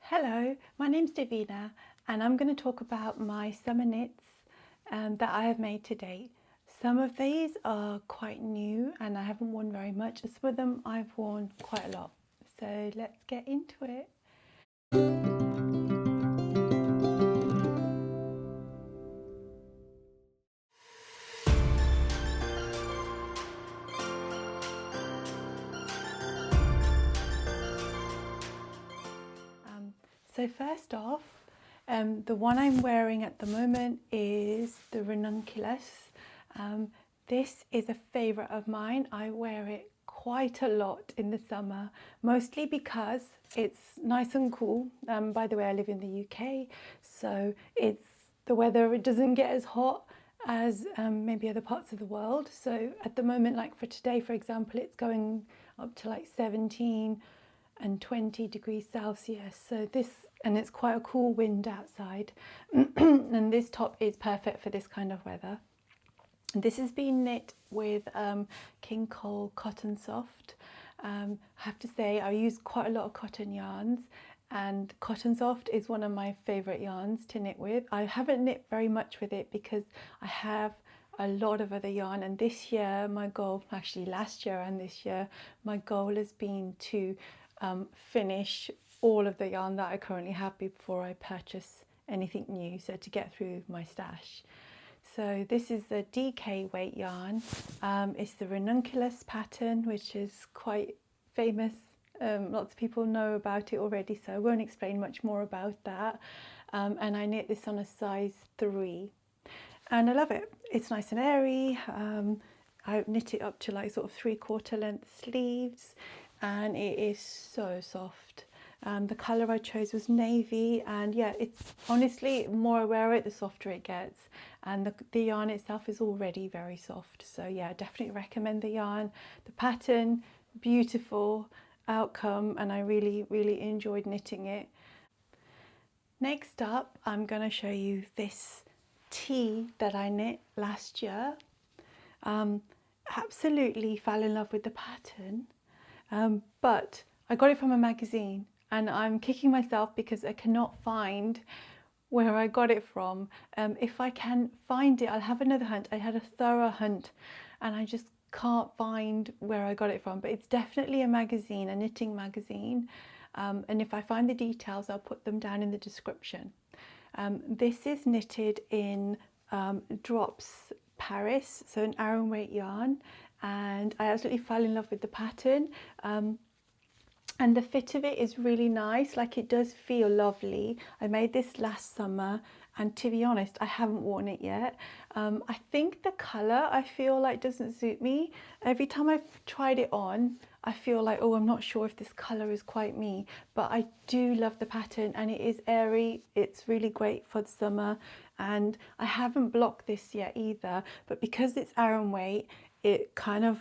Hello, my name's Davina and I'm going to talk about my summer knits that I have made to date. Some of these are quite new and I haven't worn very much. Some of them I've worn quite a lot. So let's get into it. So first off, the one I'm wearing at the moment is the ranunculus. This is a favourite of mine. I wear it quite a lot in the summer, mostly because it's nice and cool. By the way, I live in the UK, so the weather, it doesn't get as hot as maybe other parts of the world. So at the moment, like for today, for example, it's going up to like 17 and 20 degrees Celsius. So and it's quite a cool wind outside. And this top is perfect for this kind of weather. This has been knit with King Cole Cotton Soft. I have to say I use quite a lot of cotton yarns, and Cotton Soft is one of my favourite yarns to knit with. I haven't knit very much with it because I have a lot of other yarn, and this year my goal, actually last year and this year, my goal has been to finish all of the yarn that I currently have before I purchase anything new, so to get through my stash. So this is the DK weight yarn. It's the ranunculus pattern, which is quite famous. Lots of people know about it already, so I won't explain much more about that. And I knit this on a size 3. And I love it. It's nice and airy. I knit it up to like sort of 3/4 length sleeves, and it is so soft. The colour I chose was navy, and yeah, it's honestly, the more I wear it, the softer it gets, and the yarn itself is already very soft. So yeah, definitely recommend the yarn. The pattern, beautiful outcome, and I really enjoyed knitting it. Next up, I'm going to show you this tee that I knit last year. Absolutely fell in love with the pattern, but I got it from a magazine, and I'm kicking myself because I cannot find where I got it from. If I can find it, I'll have another hunt. I had a thorough hunt and I just can't find where I got it from, but it's definitely a magazine, a knitting magazine. And if I find the details, I'll put them down in the description. This is knitted in Drops Paris, so an Aran weight yarn, and I absolutely fell in love with the pattern. And the fit of it is really nice, like it does feel lovely. I made this last summer, and to be honest, I haven't worn it yet. I think the colour, I feel like, doesn't suit me. Every time I've tried it on, I feel like, oh, I'm not sure if this colour is quite me, but I do love the pattern, and it is airy. It's really great for the summer, and I haven't blocked this yet either, but because it's Aran weight, it kind of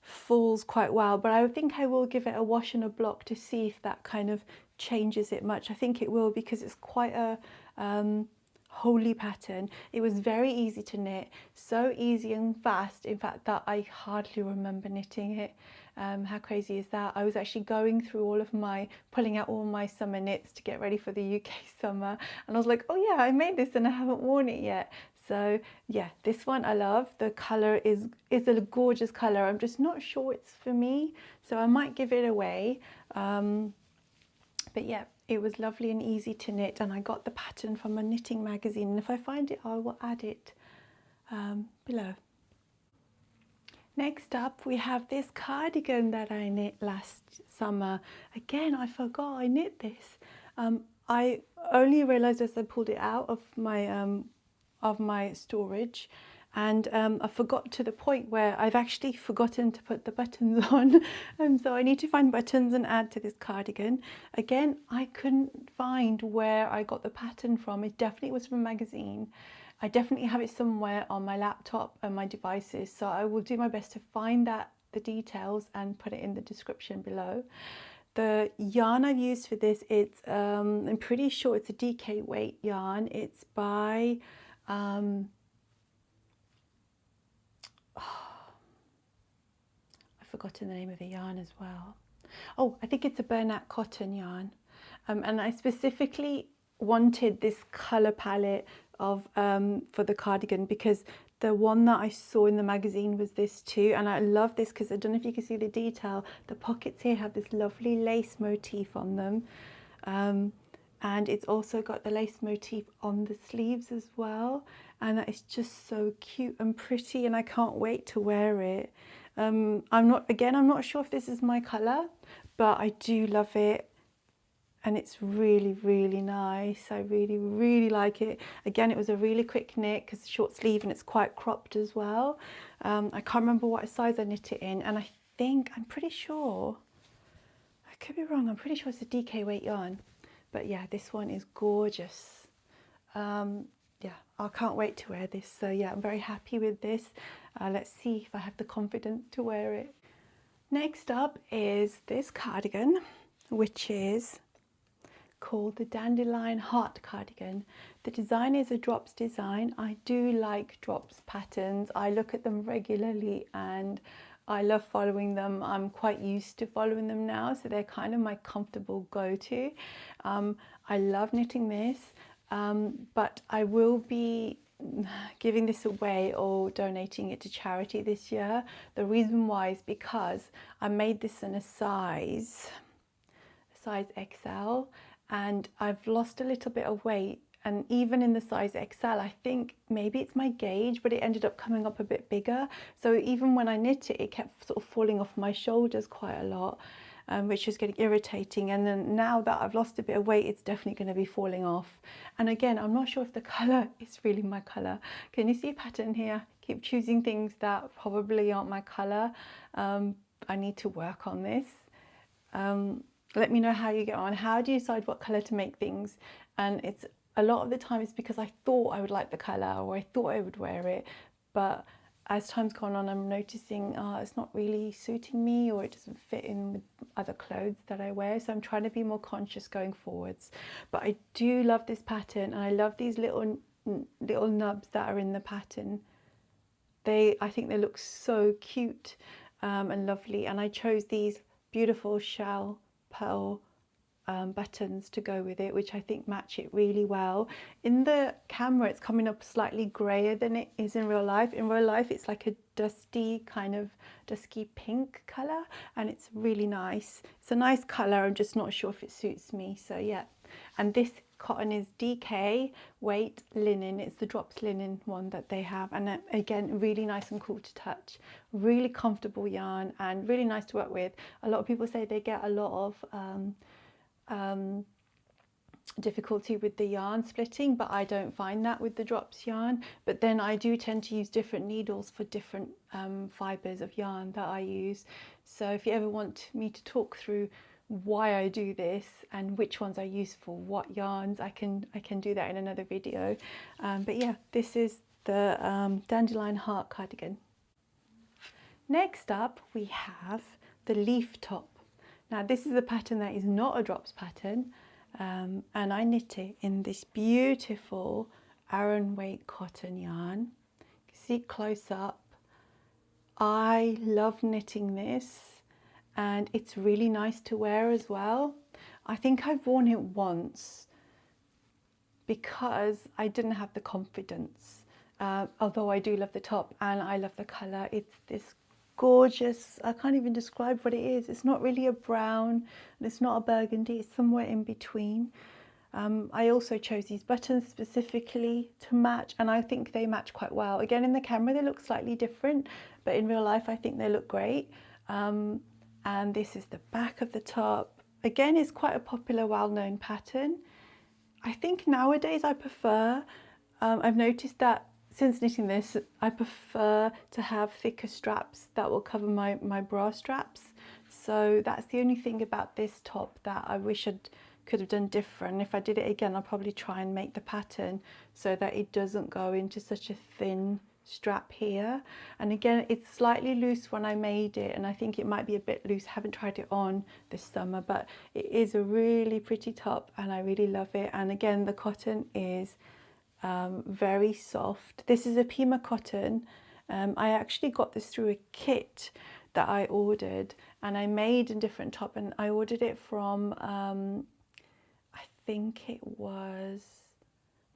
falls quite well, but I think I will give it a wash and a block to see if that kind of changes it much. I think it will, because it's quite a holy pattern. It was very easy to knit, so easy and fast, in fact, that I hardly remember knitting it. How crazy is that? I was actually going through pulling out all my summer knits to get ready for the UK summer, and I was like, oh yeah, I made this and I haven't worn it yet. So yeah, this one I love. The colour is a gorgeous colour. I'm just not sure it's for me, so I might give it away. But yeah, it was lovely and easy to knit, and I got the pattern from a knitting magazine, and if I find it, I will add it below. Next up, we have this cardigan that I knit last summer. Again, I forgot I knit this. I only realised as I pulled it out of my storage, and I forgot to the point where I've actually forgotten to put the buttons on. So I need to find buttons and add to this cardigan. Again, I couldn't find where I got the pattern from. It definitely was from a magazine. I definitely have it somewhere on my laptop and my devices, so I will do my best to find the details and put it in the description below. The yarn I've used for this, I'm pretty sure it's a DK weight yarn. It's by I've forgotten the name of the yarn as well. Oh, I think it's a Bernat cotton yarn. and I specifically wanted this color palette of for the cardigan because the one that I saw in the magazine was this too, and I love this because I don't know if you can see the detail. The pockets here have this lovely lace motif on them, and it's also got the lace motif on the sleeves as well, and that is just so cute and pretty, and I can't wait to wear it. I'm not sure if this is my color, but I do love it. And it's really, really nice. I really, really like it. Again, it was a really quick knit because it's short sleeve and it's quite cropped as well. I can't remember what size I knit it in, and I'm pretty sure, I could be wrong, I'm pretty sure it's a DK weight yarn. But yeah, this one is gorgeous. Yeah, I can't wait to wear this. So yeah, I'm very happy with this. Let's see if I have the confidence to wear it. Next up is this cardigan, which is called the Dandelion Heart cardigan. The design is a drops design. I do like drops patterns. I look at them regularly and I love following them. I'm quite used to following them now, so they're kind of my comfortable go-to. I love knitting this, but I will be giving this away or donating it to charity this year. The reason why is because I made this in a size XL, and I've lost a little bit of weight, and even in the size XL, I think maybe it's my gauge, but it ended up coming up a bit bigger. So even when I knit it, it kept sort of falling off my shoulders quite a lot, which is getting irritating. And then now that I've lost a bit of weight, it's definitely going to be falling off. And again, I'm not sure if the colour is really my colour. Can you see a pattern here? Keep choosing things that probably aren't my colour. I need to work on this. Let me know how you get on. How do you decide what colour to make things? And it's a lot of the time it's because I thought I would like the colour or I thought I would wear it, but as time's gone on, I'm noticing it's not really suiting me, or it doesn't fit in with other clothes that I wear. So I'm trying to be more conscious going forwards. But I do love this pattern, and I love these little nubs that are in the pattern. I think they look so cute and lovely, and I chose these beautiful shell pearl buttons to go with it, which I think match it really well. In the camera it's coming up slightly grayer than it is in real life. In real life it's like a dusty pink colour, and it's really nice. It's a nice colour, I'm just not sure if it suits me. So yeah, and this cotton is DK weight linen. It's the drops linen one that they have, and again, really nice and cool to touch, really comfortable yarn and really nice to work with. A lot of people say they get a lot of difficulty with the yarn splitting, but I don't find that with the drops yarn. But then I do tend to use different needles for different fibers of yarn that I use. So if you ever want me to talk through why I do this and which ones I use for what yarns, I can do that in another video. But yeah, this is the Dandelion Heart cardigan. Next up we have the leaf top. Now this is a pattern that is not a drops pattern, and I knit it in this beautiful Aran weight cotton yarn. You can see it close up. I love knitting this, and it's really nice to wear as well. I think I've worn it once because I didn't have the confidence, although I do love the top and I love the colour. It's this gorgeous, I can't even describe what it is. It's not really a brown and it's not a burgundy, it's somewhere in between. I also chose these buttons specifically to match, and I think they match quite well. Again, in the camera they look slightly different, but in real life I think they look great. And this is the back of the top. Again, it's quite a popular, well-known pattern. I think nowadays I prefer, I've noticed that since knitting this, I prefer to have thicker straps that will cover my bra straps. So that's the only thing about this top that I wish I could have done different. If I did it again, I'll probably try and make the pattern so that it doesn't go into such a thin strap here. And again, it's slightly loose when I made it, and I think it might be a bit loose. I haven't tried it on this summer, but it is a really pretty top and I really love it. And again, the cotton is very soft. This is a Pima cotton. I actually got this through a kit that I ordered, and I made a different top, and I ordered it from think it was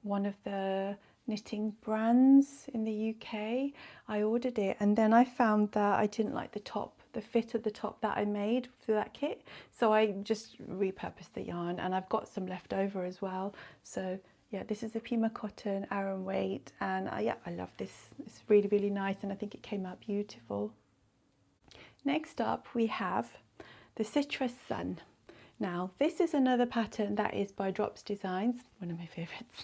one of the knitting brands in the UK. I ordered it and then I found that I didn't like the fit of the top that I made for that kit. So I just repurposed the yarn, and I've got some left over as well. So yeah, this is a Pima cotton, Aran weight, and yeah, I love this. It's really, really nice, and I think it came out beautiful. Next up, we have the Citrus Sun. Now, this is another pattern that is by Drops Designs, one of my favourites.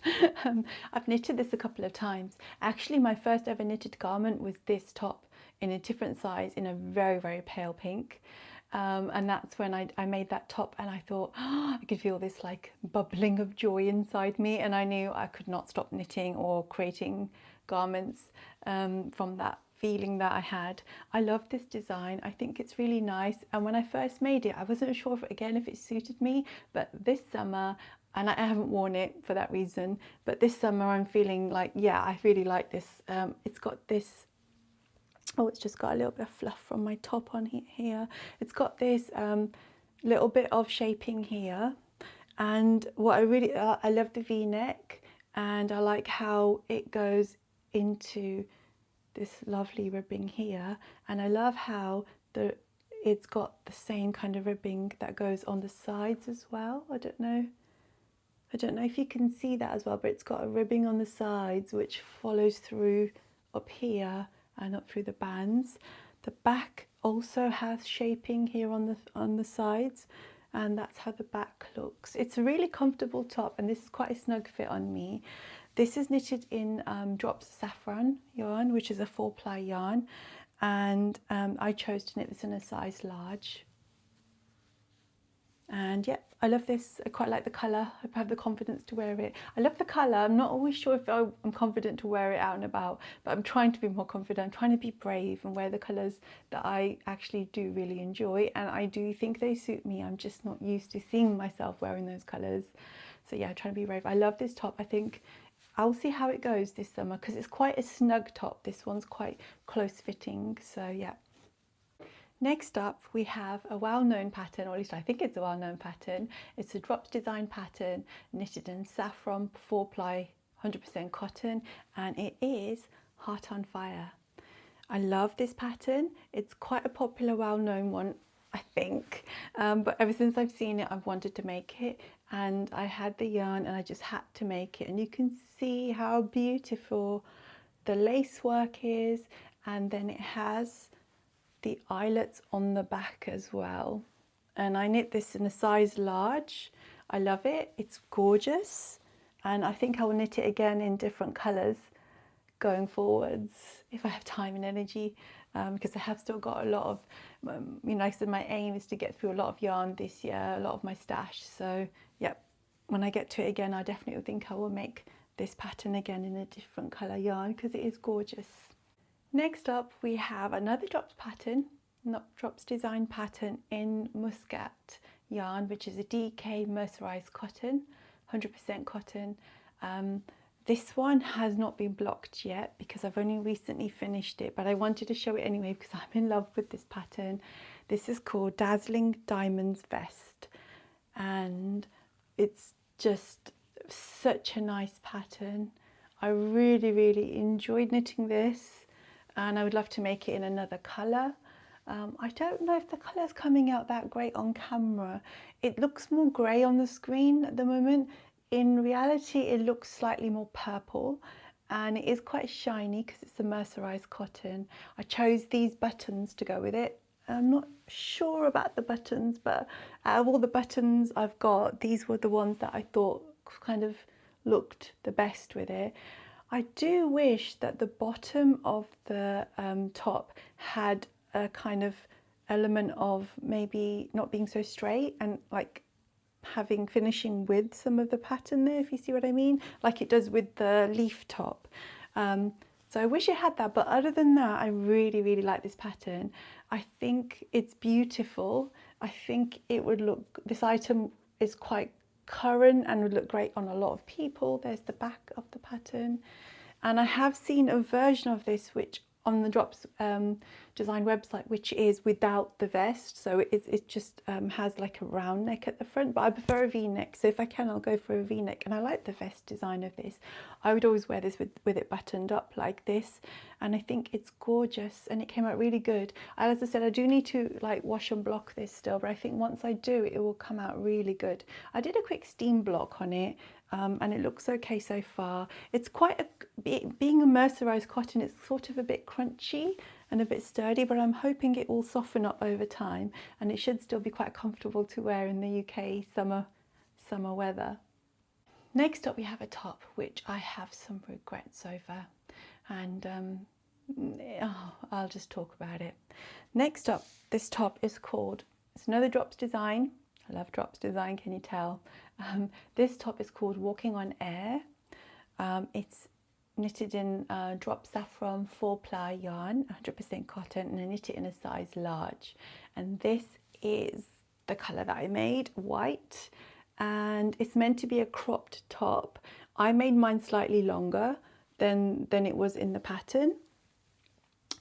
I've knitted this a couple of times. Actually, my first ever knitted garment was this top in a different size, in a very, very pale pink. And that's when I made that top, and I thought, oh, I could feel this like bubbling of joy inside me, and I knew I could not stop knitting or creating garments from that feeling that I had. I love this design. I think it's really nice, and when I first made it I wasn't sure if it suited me, but this summer, and I haven't worn it for that reason, but this summer I'm feeling like, yeah, I really like this. It's got this, oh, it's just got a little bit of fluff from my top on here. It's got this little bit of shaping here, and what I really I love the V-neck, and I like how it goes into this lovely ribbing here, and I love how it's got the same kind of ribbing that goes on the sides as well. I don't know if you can see that as well, but it's got a ribbing on the sides which follows through up here and up through the bands. The back also has shaping here on the sides, and that's how the back looks. It's a really comfortable top, and this is quite a snug fit on me. This is knitted in Drops Saffron yarn, which is a 4-ply yarn, and I chose to knit this in a size large. And yeah, I love this. I quite like the colour. I have the confidence to wear it. I love the colour. I'm not always sure if I'm confident to wear it out and about, but I'm trying to be more confident. I'm trying to be brave and wear the colours that I actually do really enjoy, and I do think they suit me. I'm just not used to seeing myself wearing those colours. So yeah, trying to be brave. I love this top. I think I'll see how it goes this summer, because it's quite a snug top. This one's quite close fitting, so yeah. Next up, we have a well-known pattern, or at least I think it's a well-known pattern. It's a Drops Design pattern knitted in saffron 4-ply 100% cotton, and it is Heart on Fire. I love this pattern. It's quite a popular, well-known one, I think, but ever since I've seen it, I've wanted to make it, and I had the yarn and I just had to make it. And you can see how beautiful the lace work is, and then it has the eyelets on the back as well. And I knit this in a size large. I love it. It's gorgeous, and I think I'll knit it again in different colours going forwards if I have time and energy, because I have still got a lot of, like I said, my aim is to get through a lot of yarn this year, a lot of my stash. So yeah, when I get to it again, I definitely think I will make this pattern again in a different colour yarn, because it is gorgeous. Next up, we have another Drops pattern, not Drops Design pattern in Muscat yarn, which is a DK mercerized cotton, 100% cotton. This one has not been blocked yet because I've only recently finished it, but I wanted to show it anyway because I'm in love with this pattern. This is called Dazzling Diamonds Vest, and it's just such a nice pattern. I really, really enjoyed knitting this, and I would love to make it in another colour. I don't know if the colour's coming out that great on camera. It looks more grey on the screen at the moment. In reality, it looks slightly more purple, and it is quite shiny because it's a mercerized cotton. I chose these buttons to go with it. I'm not sure about the buttons, but out of all the buttons I've got, these were the ones that I thought kind of looked the best with it. I do wish that the bottom of the top had a kind of element of maybe not being so straight and like having finishing with some of the pattern there, if you see what I mean, like it does with the leaf top. So I wish it had that, but other than that, I really, really like this pattern. I think it's beautiful. I think it would look, this item is quite current and would look great on a lot of people. There's the back of the pattern, and I have seen a version of this which on the Drops design website, which is without the vest, so it just has like a round neck at the front, but I prefer a v-neck, so if I can I'll go for a v-neck. And I like the vest design of this. I would always wear this with it buttoned up like this, and I think it's gorgeous and it came out really good. As I said, I do need to like wash and block this still, but I think once I do it will come out really good. I did a quick steam block on it, and it looks okay so far. It's quite being a mercerized cotton, it's sort of a bit crunchy and a bit sturdy, but I'm hoping it will soften up over time and it should still be quite comfortable to wear in the UK summer weather. Next up we have a top which I have some regrets over, and I'll just talk about it. Next up, this top is called, it's another Drops design. I love Drops design, can you tell? This top is called Walking on Air. It's knitted in Drop Saffron 4-ply yarn, 100% cotton, and I knit it in a size large. And this is the colour that I made, white, and it's meant to be a cropped top. I made mine slightly longer than it was in the pattern.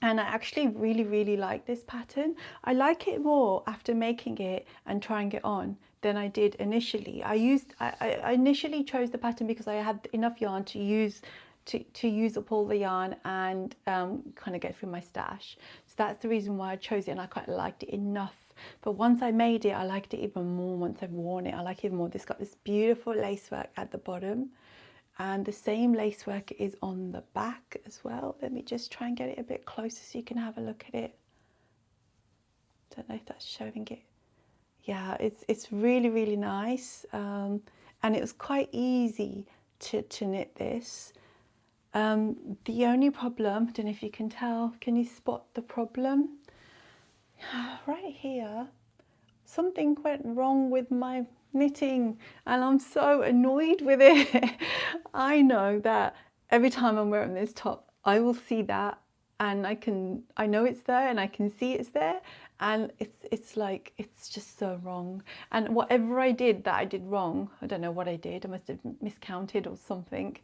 And I actually really like this pattern. I like it more after making it and trying it on than I did initially. I initially chose the pattern because I had enough yarn to use up all the yarn and kind of get through my stash. So that's the reason why I chose it, and I quite liked it enough. But once I made it, I liked it even more. Once I've worn it, I like it even more. It's got this beautiful lacework at the bottom, and the same lacework is on the back as well. Let me just try and get it a bit closer so you can have a look at it. Don't know if that's showing it. Yeah, it's really nice, and it was quite easy to knit this. The only problem, I don't know if you can tell, can you spot the problem? Right here, something went wrong with my knitting and I'm so annoyed with it. I know that every time I'm wearing this top, I will see that, and I know it's there and I can see it's there, and it's like, it's just so wrong. And whatever I did that I did wrong, I don't know what I did, I must have miscounted or something,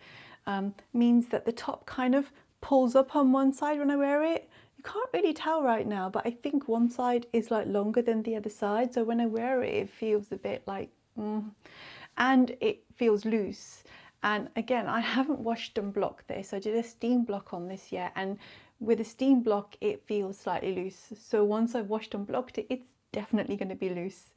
means that the top kind of pulls up on one side when I wear it. You can't really tell right now, but I think one side is like longer than the other side, so when I wear it, it feels a bit like and it feels loose. And again, I haven't washed and blocked this. I did a steam block on this yet, and with a steam block it feels slightly loose. So once I've washed and blocked it, it's definitely going to be loose.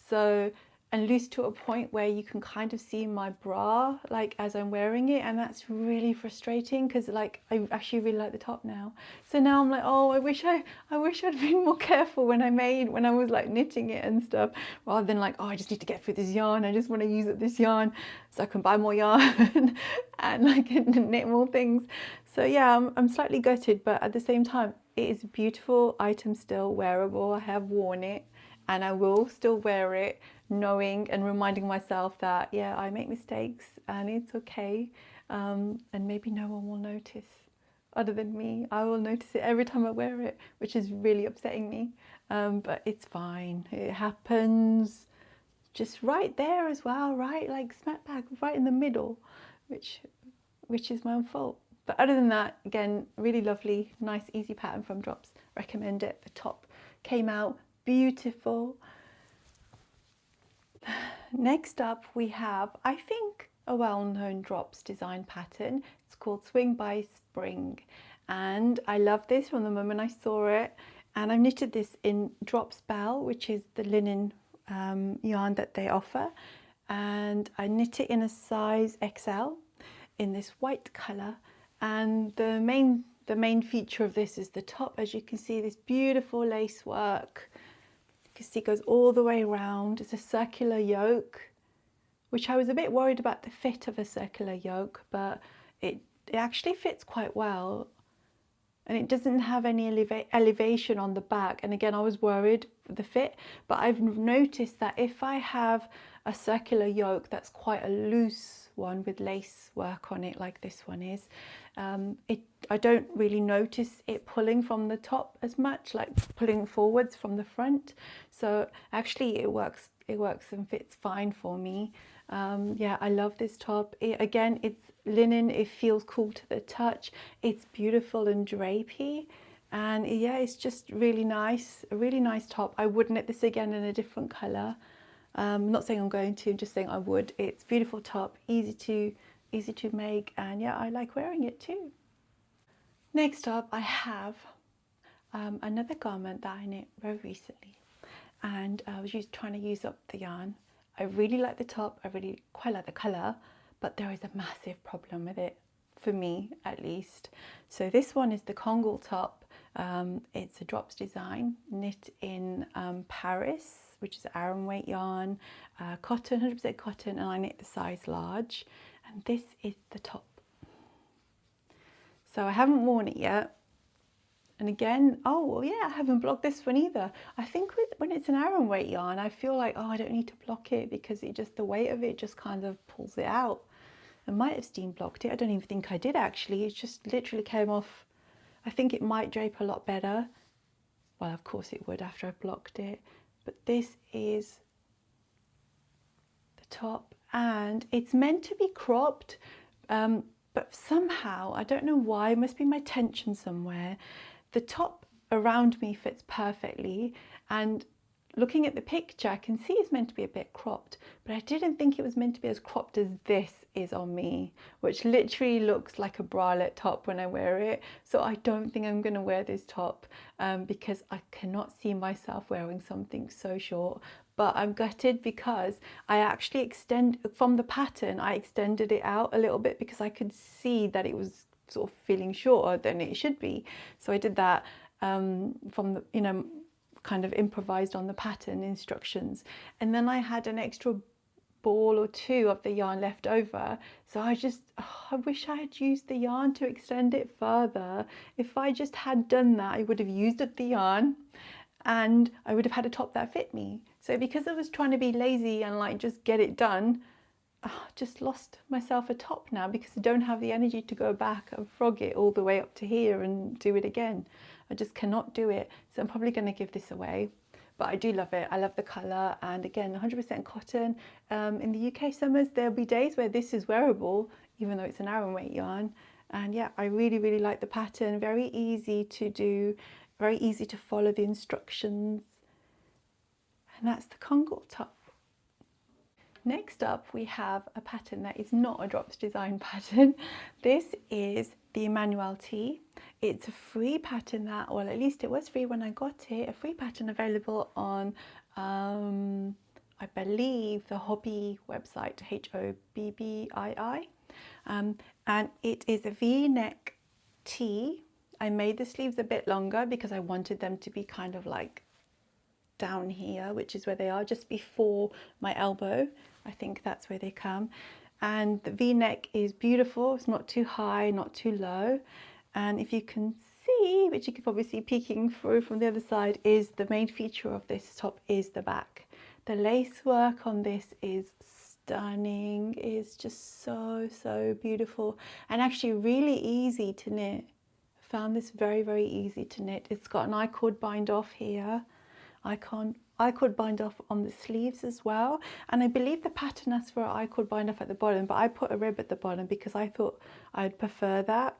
So, and loose to a point where you can kind of see my bra like as I'm wearing it, and that's really frustrating because like I actually really like the top now. So now I'm like, oh, I wish I'd been more careful when I was like knitting it and stuff, rather than like, oh, I just need to get through this yarn, I just want to use up this yarn so I can buy more yarn and like knit more things. So yeah, I'm slightly gutted, but at the same time it is a beautiful item, still wearable. I have worn it and I will still wear it, knowing and reminding myself that, yeah, I make mistakes and it's okay, and maybe no one will notice other than me. I will notice it every time I wear it, which is really upsetting me, but it's fine. It happens just right there as well, right, like smack bang right in the middle, which is my own fault. But other than that, again, really lovely, nice, easy pattern from Drops. Recommend it. The top came out beautiful. Next up we have, I think, a well-known Drops design pattern. It's called Swing by Spring, and I love this from the moment I saw it, and I've knitted this in Drops Bell, which is the linen yarn that they offer, and I knit it in a size XL in this white colour. And the main feature of this is the top. As you can see, this beautiful lace work. You can see it goes all the way around. It's a circular yoke, which I was a bit worried about the fit of a circular yoke, but it actually fits quite well. And it doesn't have any elevation on the back. And again, I was worried for the fit, but I've noticed that if I have a circular yoke that's quite a loose one with lace work on it like this one is, I don't really notice it pulling from the top as much, like pulling forwards from the front. So actually it works and fits fine for me. Yeah, I love this top. Again, it's linen, it feels cool to the touch, it's beautiful and drapey, and yeah, it's just really nice, a really nice top. I would knit this again in a different colour. Not saying I'm going to, just saying I would. It's a beautiful top, easy to make, and yeah, I like wearing it too. Next up, I have another garment that I knit very recently, and I was trying to use up the yarn. I really like the top, I really quite like the colour, but there is a massive problem with it, for me at least. So this one is the Kongletopp. It's a drops design, knit in Paris, which is Aran weight yarn, cotton, 100% cotton, and I knit the size large. And this is the top. So I haven't worn it yet. And again, oh well, yeah, I haven't blocked this one either. I think when it's an Aran weight yarn, I feel like, oh, I don't need to block it because it just, the weight of it just kind of pulls it out. I might have steam blocked it. I don't even think I did actually. It just literally came off. I think it might drape a lot better. Well, of course it would after I've blocked it. But this is the top, and it's meant to be cropped, but somehow, I don't know why, it must be my tension somewhere. The top around me fits perfectly, and looking at the picture, I can see it's meant to be a bit cropped, but I didn't think it was meant to be as cropped as this is on me, which literally looks like a bralette top when I wear it. So I don't think I'm going to wear this top because I cannot see myself wearing something so short. But I'm gutted because I actually from the pattern, I extended it out a little bit because I could see that it was sort of feeling shorter than it should be. So I did that from the, kind of improvised on the pattern instructions. And then I had an extra ball or two of the yarn left over. So I wish I had used the yarn to extend it further. If I just had done that, I would have used up the yarn and I would have had a top that fit me. So because I was trying to be lazy and like just get it done, I just lost myself a top now because I don't have the energy to go back and frog it all the way up to here and do it again. I just cannot do it. So I'm probably going to give this away. But I do love it. I love the colour, and again, 100% cotton. In the UK summers, there'll be days where this is wearable, even though it's an Aran weight yarn. And yeah, I really, really like the pattern. Very easy to do, very easy to follow the instructions. And that's the Kongletopp. Next up, we have a pattern that is not a drops design pattern. This is the Emmanuel Tee. It's a free pattern that, well, at least it was free when I got it, a free pattern available on, I believe, the Hobby website, HOBBII. And it is a V-neck tee. I made the sleeves a bit longer because I wanted them to be kind of like down here, which is where they are, just before my elbow. I think that's where they come. And the V-neck is beautiful. It's not too high, not too low. And if you can see, which you can probably see peeking through from the other side, is the main feature of this top is the back. The lace work on this is stunning. It's just so, so beautiful and actually really easy to knit. I found this very, very easy to knit. It's got an I-cord bind off here. I-cord bind off on the sleeves as well, and I believe the pattern asks for an I-cord bind off at the bottom, but I put a rib at the bottom because I thought I'd prefer that.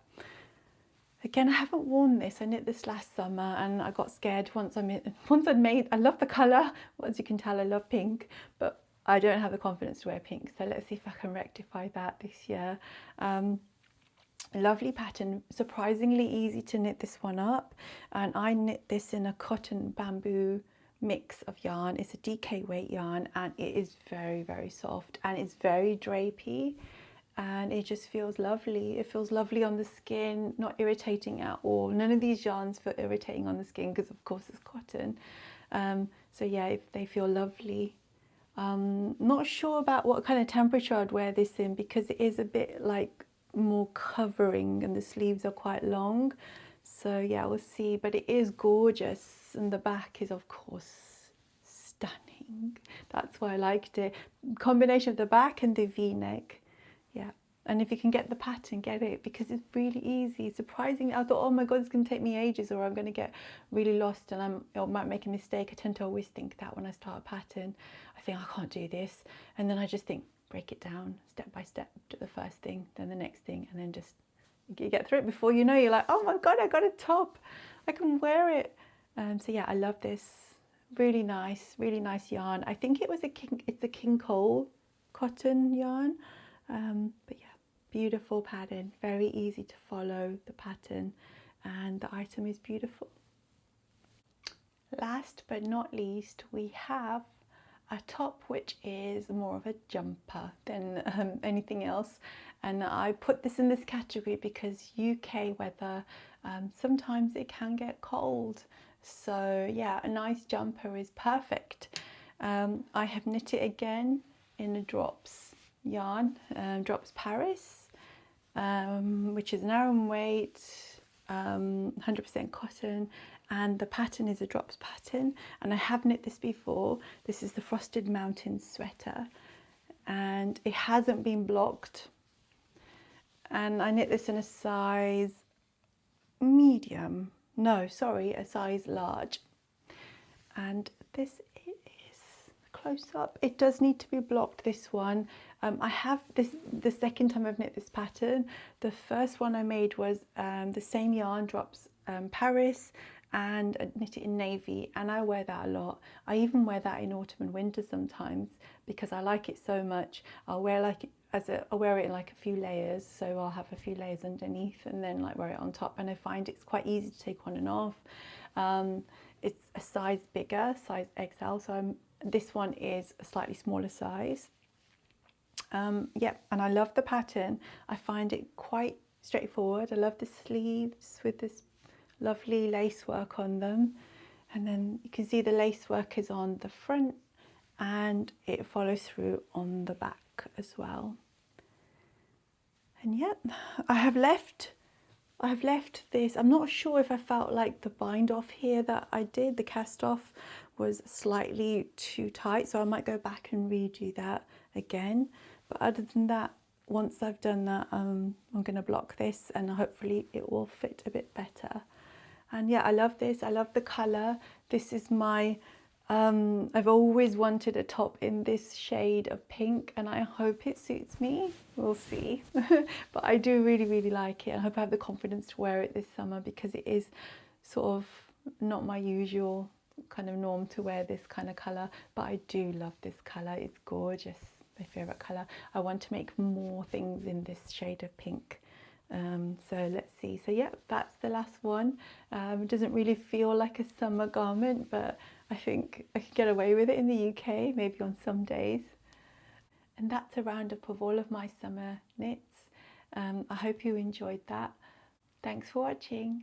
Again, I haven't worn this. I knit this last summer and I got scared once I'd made. I love the colour. As you can tell, I love pink, but I don't have the confidence to wear pink. So let's see if I can rectify that this year. Lovely pattern, surprisingly easy to knit this one up, and I knit this in a cotton bamboo mix of yarn. It's a DK weight yarn, and it is very, very soft and it's very drapey, and it just feels lovely. It feels lovely on the skin, not irritating at all. None of these yarns feel irritating on the skin because of course it's cotton. So yeah, they feel lovely. Not sure about what kind of temperature I'd wear this in because it is a bit like more covering and the sleeves are quite long. So yeah, we'll see, but it is gorgeous, and the back is of course stunning. That's why I liked it. Combination of the back and the V-neck. Yeah, and if you can get the pattern, get it, because it's really easy. Surprisingly, I thought, oh my god, it's going to take me ages, or I'm going to get really lost and I might make a mistake. I tend to always think that when I start a pattern. I think I can't do this, and then I just think, break it down step by step, do the first thing, then the next thing, and then just you get through it. Before you know, you're like, oh my God, I got a top, I can wear it. So yeah, I love this. Really nice yarn. I think it's a King Cole cotton yarn. But yeah, beautiful pattern, very easy to follow the pattern, and the item is beautiful. Last but not least, we have a top which is more of a jumper than anything else, and I put this in this category because UK weather, sometimes it can get cold, so yeah, a nice jumper is perfect. I have knit it again in a Drops yarn, Drops Paris, which is an Aran weight, 100% cotton, and the pattern is a Drops pattern, and I have knit this before. This is the Frosted Mountains sweater, and it hasn't been blocked, and I knit this in a size medium, no sorry, a size large, and this is close up. It does need to be blocked, this one. I have this the second time I've knit this pattern. The first one I made was the same yarn, Drops Paris, and I knit it in navy, and I wear that a lot. I even wear that in autumn and winter sometimes because I like it so much. I'll wear I'll wear it in like a few layers, so I'll have a few layers underneath and then like wear it on top, and I find it's quite easy to take on and off. It's a size bigger, size XL, so this one is a slightly smaller size. Yeah, and I love the pattern. I find it quite straightforward. I love the sleeves with this lovely lace work on them, and then you can see the lace work is on the front and it follows through on the back as well. And yeah, I have left this. I'm not sure if I felt like the bind off here that I did, the cast off, was slightly too tight, so I might go back and redo that again. But other than that, once I've done that, I'm going to block this and hopefully it will fit a bit better. And yeah, I love this. I love the colour. This is my, I've always wanted a top in this shade of pink, and I hope it suits me. We'll see. But I do really like it. I hope I have the confidence to wear it this summer because it is sort of not my usual kind of norm to wear this kind of colour, but I do love this colour. It's gorgeous. My favourite colour. I want to make more things in this shade of pink. So let's see. So yeah, that's the last one. It doesn't really feel like a summer garment, but I think I could get away with it in the UK, maybe on some days. And that's a roundup of all of my summer knits. I hope you enjoyed that. Thanks for watching.